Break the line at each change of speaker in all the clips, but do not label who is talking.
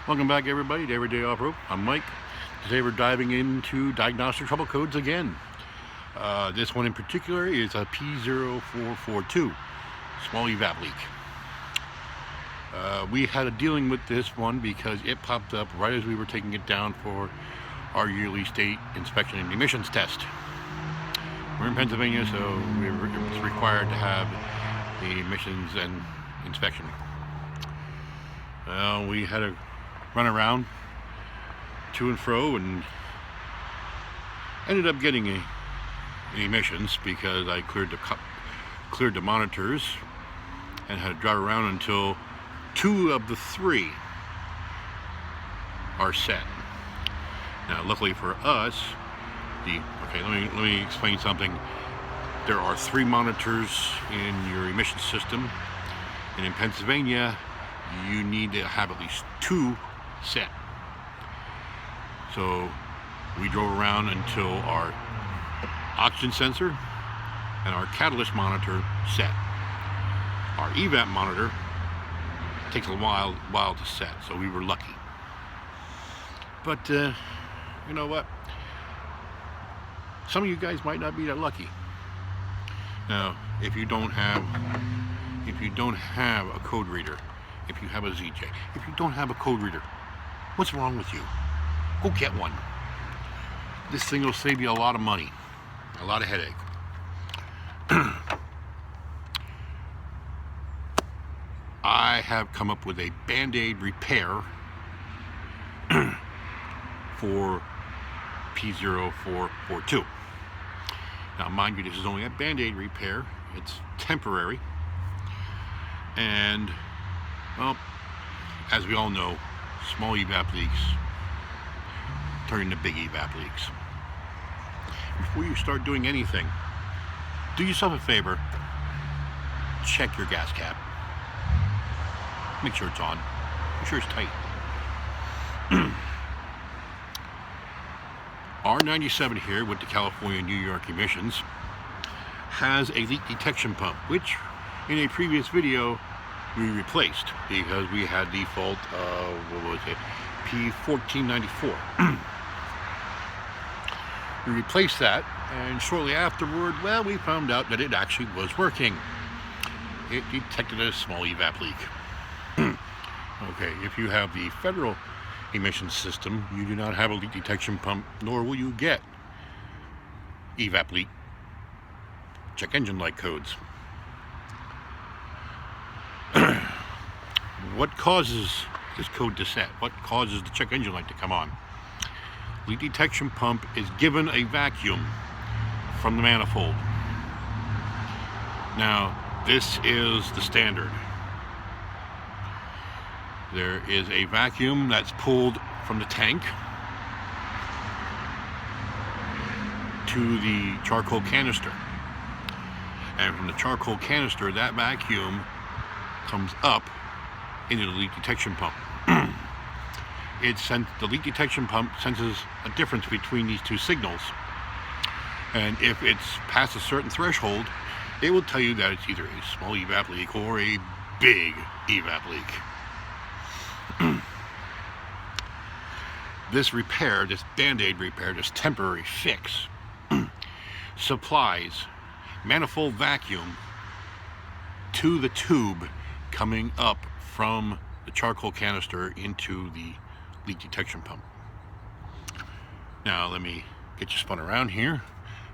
Welcome back, everybody, to Everyday Off-Road. I'm Mike. Today we're diving into diagnostic trouble codes again. This one in particular is a P0442 Small EVAP Leak. We had a dealing with this one because it popped up right as we were taking it down for our yearly state inspection and emissions test. We're in Pennsylvania, so it's required to have the emissions and inspection. We had a run around to and fro and ended up getting an emissions because I cleared the monitors and had to drive around until 2 of the 3 are set. Now, luckily for us, let me explain something. There are 3 monitors in your emission system, and in Pennsylvania you need to have at least 2 set. So we drove around until our oxygen sensor and our catalyst monitor set. Our EVAP monitor takes a while to set, so we were lucky. But you know what? Some of you guys might not be that lucky. Now, if you don't have a code reader, if you have a ZJ, if you don't have a code reader, what's wrong with you? Go get one. This thing will save you a lot of money, a lot of headache. I have come up with a Band-Aid repair for P0442. Now, mind you, this is only a Band-Aid repair. It's temporary. And, well, as we all know, small EVAP leaks turn into big EVAP leaks. Before you start doing anything, do yourself a favor. Check your gas cap. Make sure it's on. Make sure it's tight. R97 here with the California New York emissions has a leak detection pump, which in a previous video we replaced because we had the fault of, what was it, P1494. We replaced that, and shortly afterward, well, we found out that it actually was working. It detected a small EVAP leak. Okay, if you have the federal emission system, you do not have a leak detection pump, nor will you get EVAP leak check engine light codes. What causes this code to set? What causes the check engine light to come on? Leak detection pump is given a vacuum from the manifold. Now, this is the standard. There is a vacuum that's pulled from the tank to the charcoal canister. And from the charcoal canister, that vacuum comes up into the leak detection pump. The leak detection pump senses a difference between these 2 signals. And if it's past a certain threshold, it will tell you that it's either a small EVAP leak or a big EVAP leak. This repair, this Band-Aid repair, this temporary fix, supplies manifold vacuum to the tube coming up from the charcoal canister into the leak detection pump. Now let me get you spun around here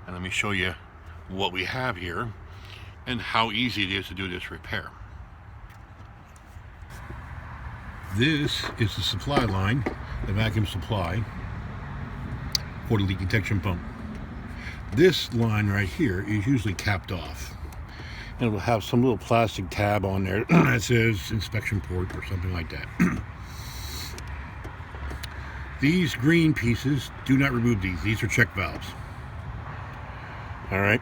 and let me show you what we have here and how easy it is to do this repair. This is the supply line, the vacuum supply for the leak detection pump. This line right here is usually capped off, and it will have some little plastic tab on there that says inspection port or something like that. These green pieces, do not remove these. These are check valves. All right.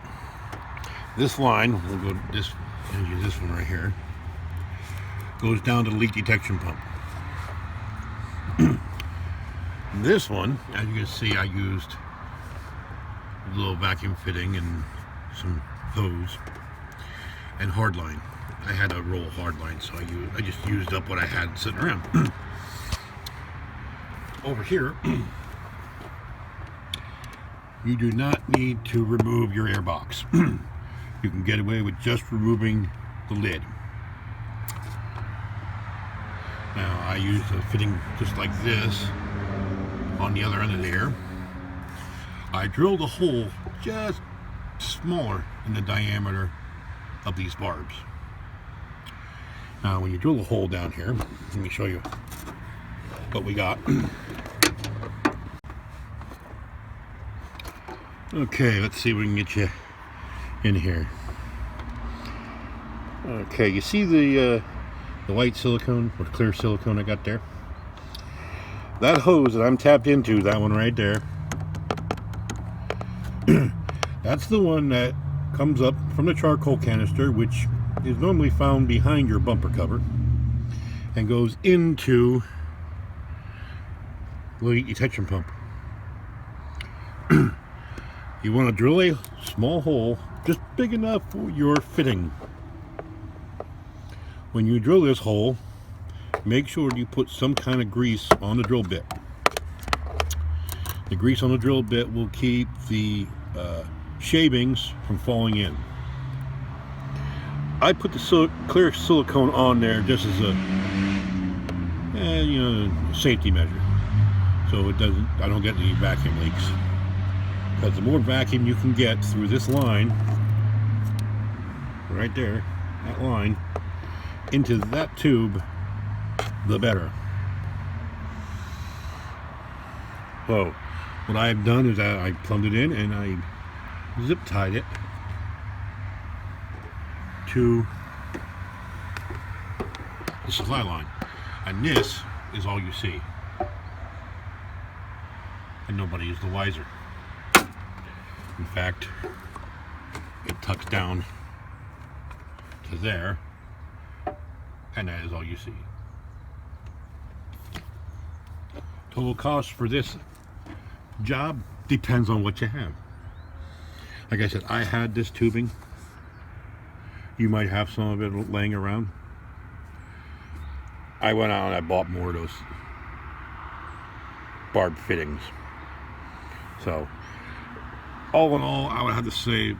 This line, we'll go this one right here, goes down to the leak detection pump. This one, as you can see, I used a little vacuum fitting and some hose and hard line. I had a roll hard line, so I just used up what I had sitting around. over here, you do not need to remove your air box. You can get away with just removing the lid. Now I use a fitting just like this on the other end of there. I drilled a hole just smaller than the diameter of these barbs. Now when you drill a hole down here, let me show you what we got. Okay, let's see if we can get you in here. Okay, you see the white silicone or clear silicone I got there? That hose that I'm tapped into, that one right there, that's the one that comes up from the charcoal canister, which is normally found behind your bumper cover, and goes into the detection pump. You want to drill a small hole just big enough for your fitting. When you drill this hole, make sure you put some kind of grease on the drill bit. The grease on the drill bit will keep the shavings from falling in. I put the clear silicone on there just as a safety measure, so I don't get any vacuum leaks. Because the more vacuum you can get through this line, right there, that line, into that tube, the better. So, what I've done is I plumbed it in and I zip tied it to the supply line. And this is all you see. And nobody is the wiser. In fact, it tucks down to there, and that is all you see. Total cost for this job depends on what you have. Like I said, I had this tubing. You might have some of it laying around. I went out and I bought more of those barb fittings. So, all in all, I would have to say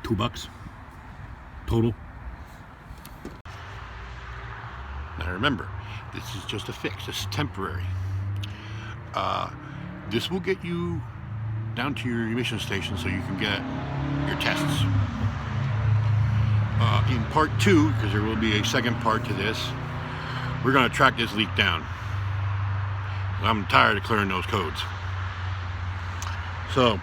$2 total. Now remember, this is just a fix. This is temporary. This will get you down to your emission station so you can get your tests. In part 2, because there will be a second part to this, we're going to track this leak down. I'm tired of clearing those codes. So,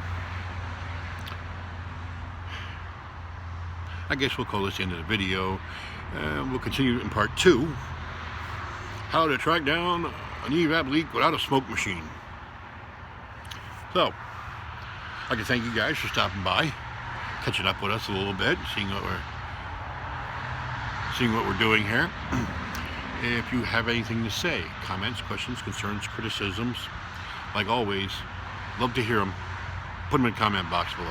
I guess we'll call this the end of the video. We'll continue in part 2. How to track down an EVAP leak without a smoke machine. So, I'd like to thank you guys for stopping by, catching up with us a little bit, seeing what we're doing here. If you have anything to say, comments, questions, concerns, criticisms, like always, love to hear them. Put them in the comment box below.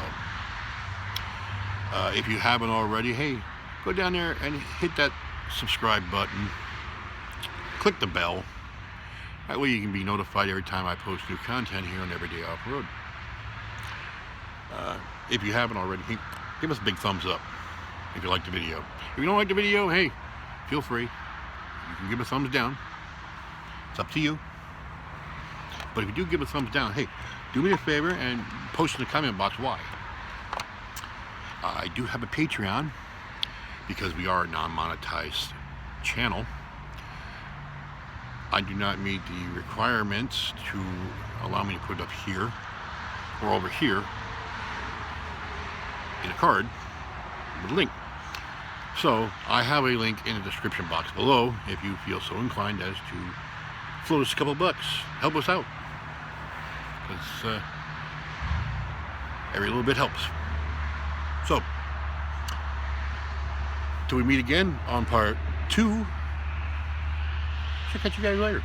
If you haven't already, hey, go down there and hit that subscribe button. Click the bell. That way you can be notified every time I post new content here on Everyday Off-Road. If you haven't already, give us a big thumbs up if you like the video. If you don't like the video, hey, feel free. You can give a thumbs down. It's up to you. But if you do give a thumbs down, hey, do me a favor and post in the comment box why. I do have a Patreon because we are a non-monetized channel. I do not meet the requirements to allow me to put it up here or over here in a card with a link. So I have a link in the description box below if you feel so inclined as to float us a couple bucks. Help us out. Because every little bit helps. So, till we meet again on part 2, I'll catch you guys later.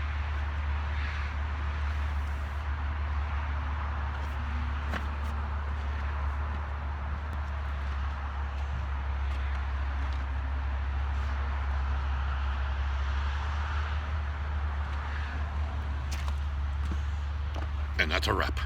And that's a wrap.